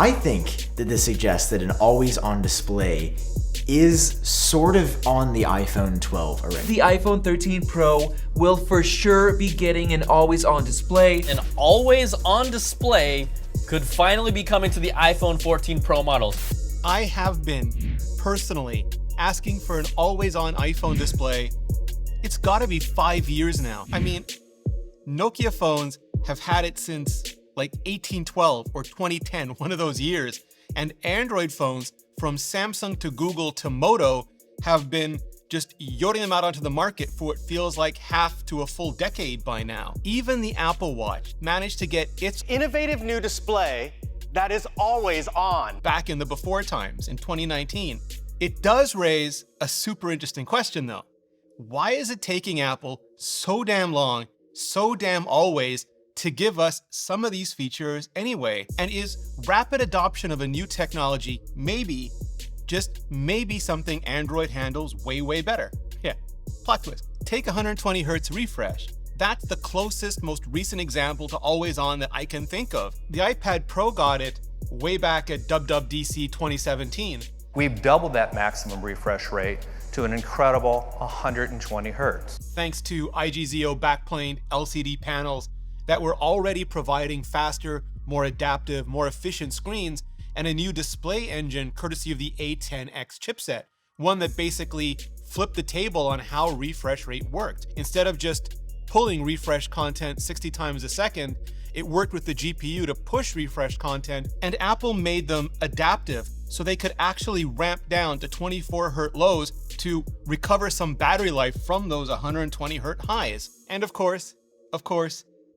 I think that this suggests that an always-on display is sort of on the iPhone 12 already. The iPhone 13 Pro will for sure be getting an always-on display. An always-on display could finally be coming to the iPhone 14 Pro models. I have been personally asking for an always-on iPhone display. It's gotta be 5 years now. I mean, Nokia phones have had it since like 1812 or 2010, one of those years. And Android phones from Samsung to Google to Moto have been just yoting them out onto the market for what feels like half to a full decade by now. Even the Apple Watch managed to get its innovative new display that is always on back in the before times in 2019. It does raise a super interesting question though. Why is it taking Apple so damn long, so damn always, to give us some of these features anyway? And is rapid adoption of a new technology maybe, just maybe, something Android handles way, way better? Yeah, plot twist. Take 120 Hz refresh. That's the closest, most recent example to always on that I can think of. The iPad Pro got it way back at WWDC 2017. We've doubled that maximum refresh rate to an incredible 120 Hz. Thanks to IGZO backplaned LCD panels that were already providing faster, more adaptive, more efficient screens, and a new display engine courtesy of the A10X chipset, one that basically flipped the table on how refresh rate worked. Instead of just pulling refresh content 60 times a second, it worked with the GPU to push refresh content, and Apple made them adaptive so they could actually ramp down to 24 Hz lows to recover some battery life from those 120 Hz highs. And of course,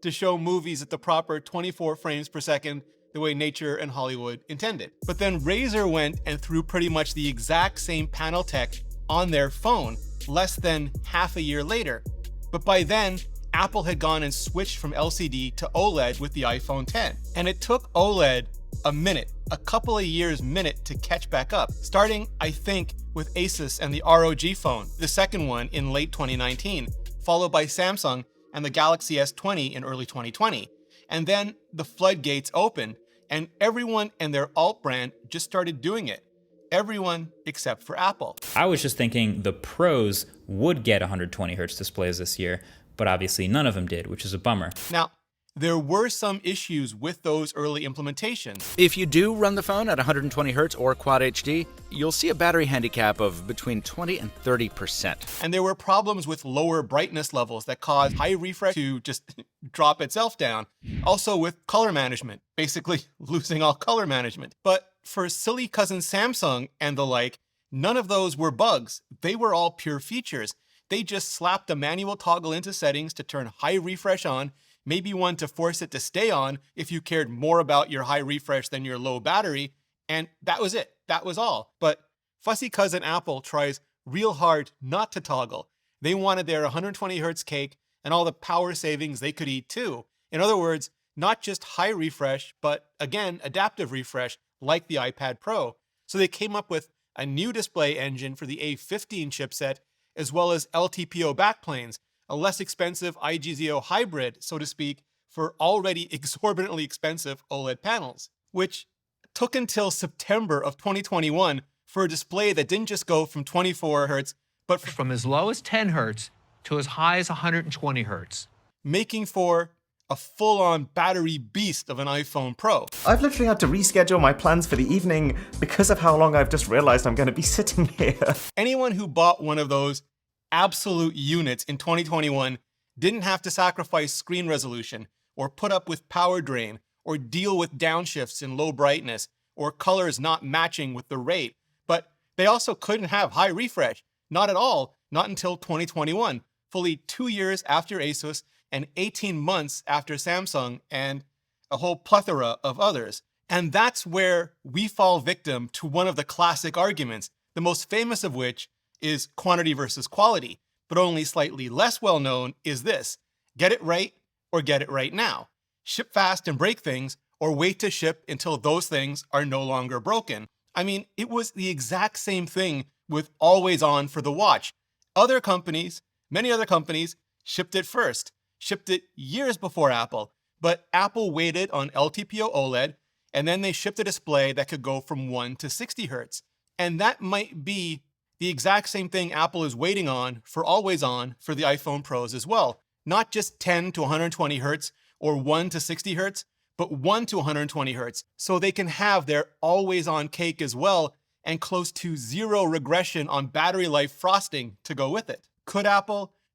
to show movies at the proper 24 frames per second the way nature and Hollywood intended. But then Razer went and threw pretty much the exact same panel tech on their phone less than half a year later. But by then, Apple had gone and switched from LCD to OLED with the iPhone X. And it took OLED a couple of years to catch back up, starting, I think, with Asus and the ROG phone, the second one in late 2019, followed by Samsung and the Galaxy S20 in early 2020. And then the floodgates opened, and everyone and their alt brand just started doing it. Everyone except for Apple. I was just thinking the Pros would get 120 Hz displays this year, but obviously none of them did, which is a bummer. Now, there were some issues with those early implementations. If you do run the phone at 120 Hz or Quad HD, you'll see a battery handicap of between 20 and 30%. And there were problems with lower brightness levels that caused high refresh to just drop itself down. Also with color management, basically losing all color management. But for silly cousin Samsung and the like, none of those were bugs. They were all pure features. They just slapped a manual toggle into settings to turn high refresh on, maybe one to force it to stay on if you cared more about your high refresh than your low battery, and that was it. That was all. But fussy cousin Apple tries real hard not to toggle. They wanted their 120 Hz cake and all the power savings they could eat too. In other words, not just high refresh, but again, adaptive refresh like the iPad Pro. So they came up with a new display engine for the A15 chipset, as well as LTPO backplanes, a less expensive IGZO hybrid, so to speak, for already exorbitantly expensive OLED panels, which took until September of 2021 for a display that didn't just go from 24 Hz, but from as low as 10 Hz to as high as 120 Hz, making for a full-on battery beast of an iPhone Pro. I've literally had to reschedule my plans for the evening because of how long I've just realized I'm going to be sitting here. Anyone who bought one of those absolute units in 2021 didn't have to sacrifice screen resolution or put up with power drain or deal with downshifts in low brightness or colors not matching with the rate. But they also couldn't have high refresh. Not at all. Not until 2021, fully 2 years after Asus and 18 months after Samsung and a whole plethora of others. And that's where we fall victim to one of the classic arguments, the most famous of which is quantity versus quality, but only slightly less well known is this: get it right or get it right now. Ship fast and break things, or wait to ship until those things are no longer broken. I mean, it was the exact same thing with always on for the watch. Other companies, many other companies, shipped it first, shipped it years before Apple, but Apple waited on LTPO OLED, and then they shipped a display that could go from 1 to 60 hertz. And that might be the exact same thing Apple is waiting on for always on for the iPhone Pros as well. Not just 10 to 120 hertz or 1 to 60 hertz, but 1 to 120 hertz, so they can have their always on cake as well and close to zero regression on battery life frosting to go with it.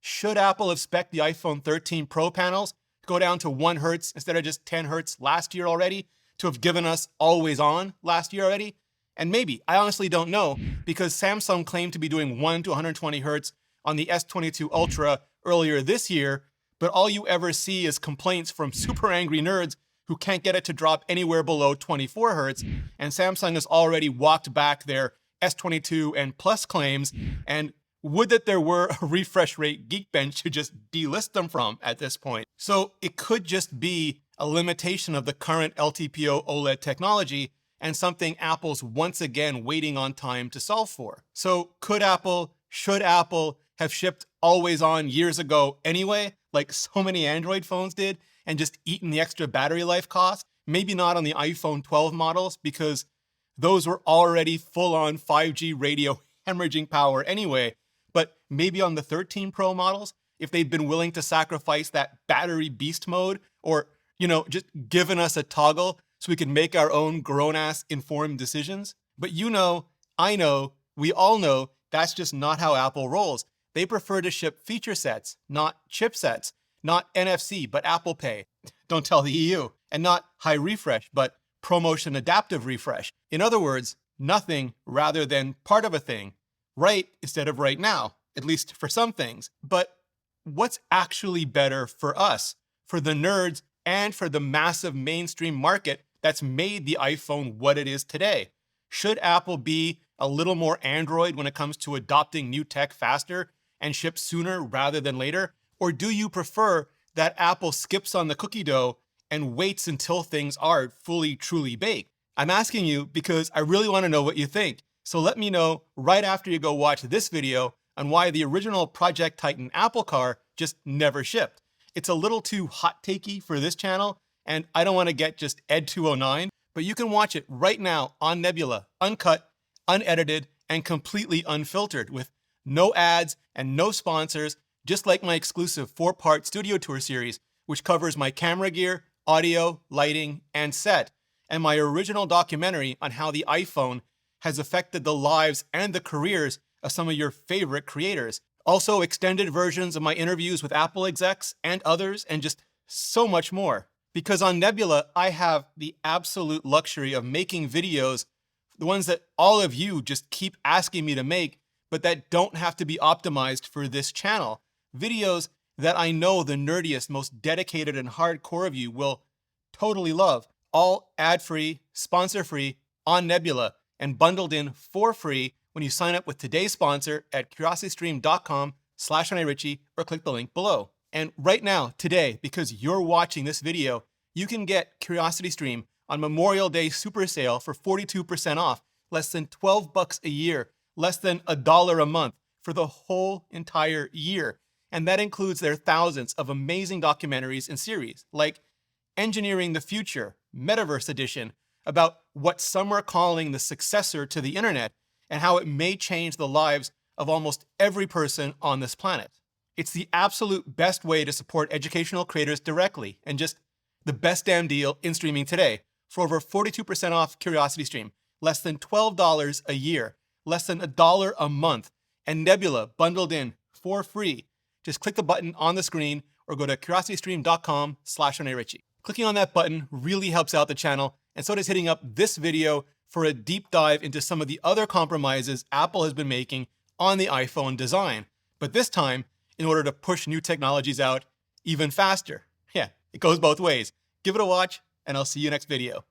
Should Apple have spec'd the iPhone 13 Pro panels to go down to 1 hertz instead of just 10 hertz last year already, to have given us always on last year already? And maybe, I honestly don't know, because Samsung claimed to be doing 1 to 120 hertz on the S22 Ultra earlier this year, but all you ever see is complaints from super angry nerds who can't get it to drop anywhere below 24 hertz, and Samsung has already walked back their S22 and Plus claims, and would that there were a refresh rate Geekbench to just delist them from at this point. So it could just be a limitation of the current LTPO OLED technology and something Apple's once again waiting on time to solve for. So should Apple have shipped always on years ago anyway, like so many Android phones did, and just eaten the extra battery life cost? Maybe not on the iPhone 12 models, because those were already full-on 5G radio hemorrhaging power anyway. But maybe on the 13 Pro models, if they'd been willing to sacrifice that battery beast mode, or, just given us a toggle so we could make our own grown-ass informed decisions. But I know, we all know that's just not how Apple rolls. They prefer to ship feature sets, not chipsets, not NFC, but Apple Pay. Don't tell the EU. And not high refresh, but ProMotion adaptive refresh. In other words, nothing rather than part of a thing. Right instead of right now, at least for some things. But what's actually better for us, for the nerds, and for the massive mainstream market that's made the iPhone what it is today? Should Apple be a little more Android when it comes to adopting new tech faster and ship sooner rather than later? Or do you prefer that Apple skips on the cookie dough and waits until things are fully, truly baked? I'm asking you because I really want to know what you think. So let me know right after you go watch this video on why the original Project Titan Apple car just never shipped. It's a little too hot-takey for this channel, and I don't want to get just Ed209, but you can watch it right now on Nebula, uncut, unedited, and completely unfiltered, with no ads and no sponsors, just like my exclusive 4-part studio tour series, which covers my camera gear, audio, lighting, and set, and my original documentary on how the iPhone has affected the lives and the careers of some of your favorite creators. Also, extended versions of my interviews with Apple execs and others, and just so much more. Because on Nebula, I have the absolute luxury of making videos, the ones that all of you just keep asking me to make, but that don't have to be optimized for this channel. Videos that I know the nerdiest, most dedicated and hardcore of you will totally love. All ad-free, sponsor-free, on Nebula, and bundled in for free when you sign up with today's sponsor at curiositystream.com/Rene Ritchie, or click the link below. And right now, today, because you're watching this video, you can get CuriosityStream on Memorial Day super sale for 42% off, less than $12 a year, less than $1 a month for the whole entire year. And that includes their thousands of amazing documentaries and series, like Engineering the Future, Metaverse Edition, about what some are calling the successor to the internet and how it may change the lives of almost every person on this planet. It's the absolute best way to support educational creators directly, and just the best damn deal in streaming today. For over 42% off CuriosityStream, less than $12 a year, less than $1 a month, and Nebula bundled in for free. Just click the button on the screen or go to curiositystream.com/Rene Ritchie. Clicking on that button really helps out the channel, and so does hitting up this video for a deep dive into some of the other compromises Apple has been making on the iPhone design, but this time in order to push new technologies out even faster. Yeah, it goes both ways. Give it a watch, and I'll see you next video.